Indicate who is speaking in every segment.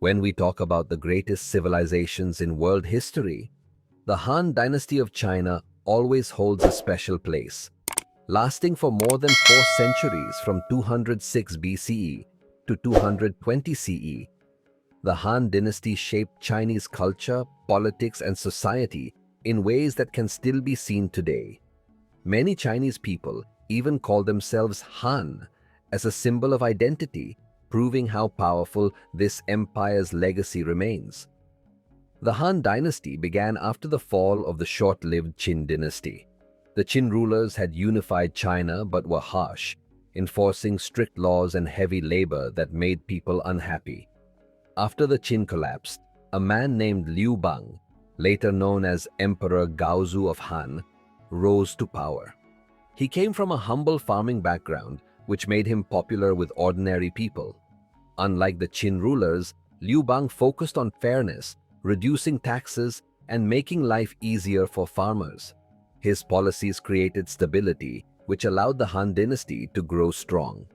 Speaker 1: When we talk about the greatest civilizations in world history, the Han Dynasty of China always holds a special place. Lasting for more than 4 centuries from 206 BCE to 220 CE, the Han Dynasty shaped Chinese culture, politics, and society in ways that can still be seen today. Many Chinese people even call themselves Han as a symbol of identity, proving how powerful this empire's legacy remains. The Han Dynasty began after the fall of the short-lived Qin dynasty. The Qin rulers had unified China but were harsh, enforcing strict laws and heavy labor that made people unhappy. After the Qin collapsed, a man named Liu Bang, later known as Emperor Gaozu of Han, rose to power. He came from a humble farming background, which made him popular with ordinary people. Unlike the Qin rulers, Liu Bang focused on fairness, reducing taxes, and making life easier for farmers. His policies created stability, which allowed the Han Dynasty to grow strong.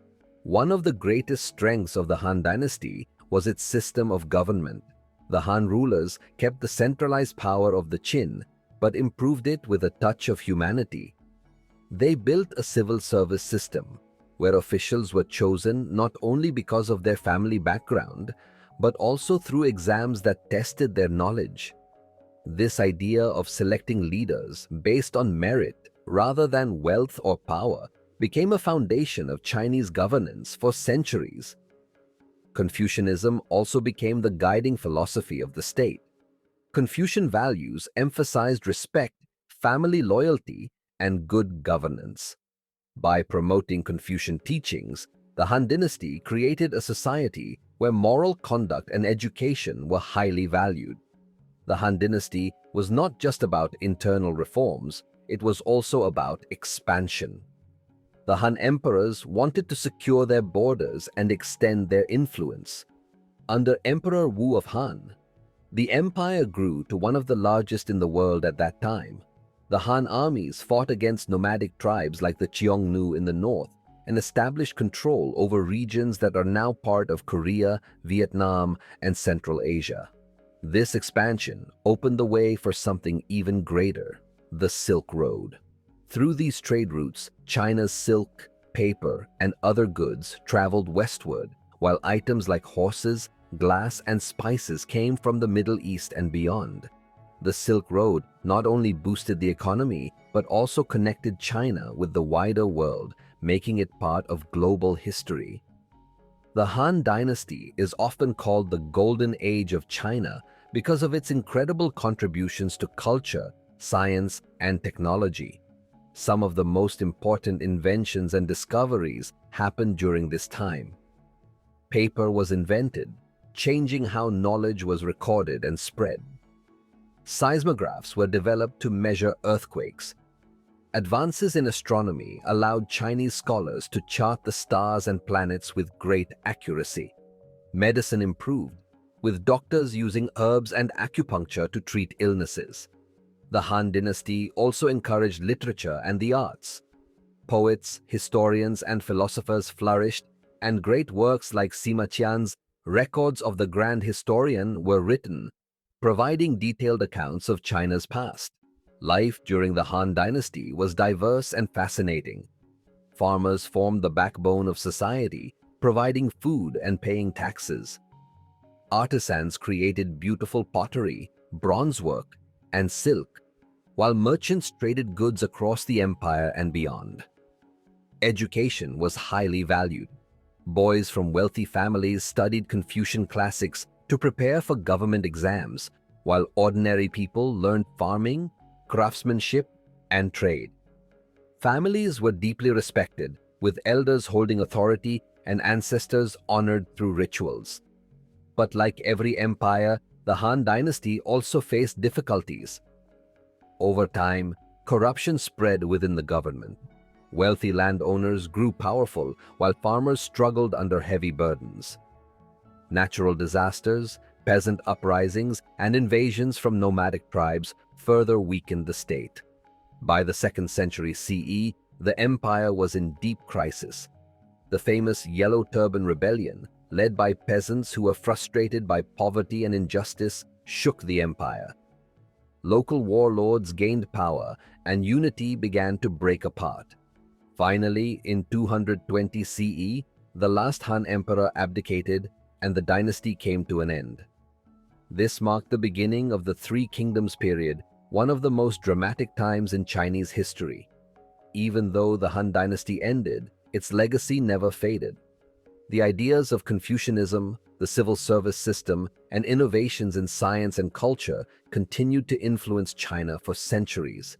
Speaker 1: One of the greatest strengths of the Han Dynasty was its system of government. The Han rulers kept the centralized power of the Qin, but improved it with a touch of humanity. They built a civil service system, where officials were chosen not only because of their family background, but also through exams that tested their knowledge. This idea of selecting leaders based on merit rather than wealth or power became a foundation of Chinese governance for centuries. Confucianism also became the guiding philosophy of the state. Confucian values emphasized respect, family loyalty, and good governance. By promoting Confucian teachings, the Han Dynasty created a society where moral conduct and education were highly valued. The Han Dynasty was not just about internal reforms, it was also about expansion. The Han emperors wanted to secure their borders and extend their influence. Under Emperor Wu of Han, the empire grew to one of the largest in the world at that time. The Han armies fought against nomadic tribes like the Xiongnu in the north and established control over regions that are now part of Korea, Vietnam, and Central Asia. This expansion opened the way for something even greater, the Silk Road. Through these trade routes, China's silk, paper, and other goods traveled westward, while items like horses, glass, and spices came from the Middle East and beyond. The Silk Road not only boosted the economy, but also connected China with the wider world, making it part of global history. The Han Dynasty is often called the Golden Age of China because of its incredible contributions to culture, science, and technology. Some of the most important inventions and discoveries happened during this time. Paper was invented, changing how knowledge was recorded and spread. Seismographs were developed to measure earthquakes. Advances in astronomy allowed Chinese scholars to chart the stars and planets with great accuracy. Medicine improved, with doctors using herbs and acupuncture to treat illnesses. The Han Dynasty also encouraged literature and the arts. Poets, historians, and philosophers flourished, and great works like Sima Qian's Records of the Grand Historian were written, providing detailed accounts of China's past. Life during the Han Dynasty was diverse and fascinating. Farmers formed the backbone of society, providing food and paying taxes. Artisans created beautiful pottery, bronze work, and silk, while merchants traded goods across the empire and beyond. Education was highly valued. Boys from wealthy families studied Confucian classics to prepare for government exams, while ordinary people learned farming, craftsmanship, and trade. Families were deeply respected, with elders holding authority and ancestors honored through rituals. But like every empire, the Han Dynasty also faced difficulties. Over time, corruption spread within the government. Wealthy landowners grew powerful while farmers struggled under heavy burdens. Natural disasters, peasant uprisings, and invasions from nomadic tribes further weakened the state. By the 2nd century CE, the empire was in deep crisis. The famous Yellow Turban Rebellion, led by peasants who were frustrated by poverty and injustice, shook the empire. Local warlords gained power, and unity began to break apart. Finally, in 220 CE, the last Han emperor abdicated, and the dynasty came to an end. This marked the beginning of the Three Kingdoms period, one of the most dramatic times in Chinese history. Even though the Han Dynasty ended, its legacy never faded. The ideas of Confucianism, the civil service system, and innovations in science and culture continued to influence China for centuries.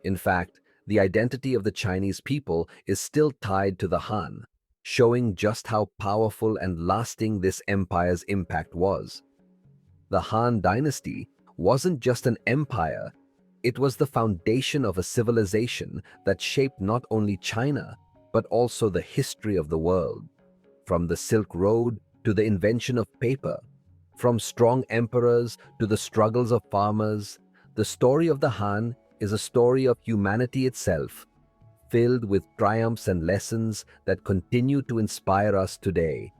Speaker 1: In fact, the identity of the Chinese people is still tied to the Han, showing just how powerful and lasting this empire's impact was. The Han Dynasty wasn't just an empire, it was the foundation of a civilization that shaped not only China, but also the history of the world. From the Silk Road to the invention of paper, from strong emperors to the struggles of farmers, the story of the Han is a story of humanity itself, filled with triumphs and lessons that continue to inspire us today.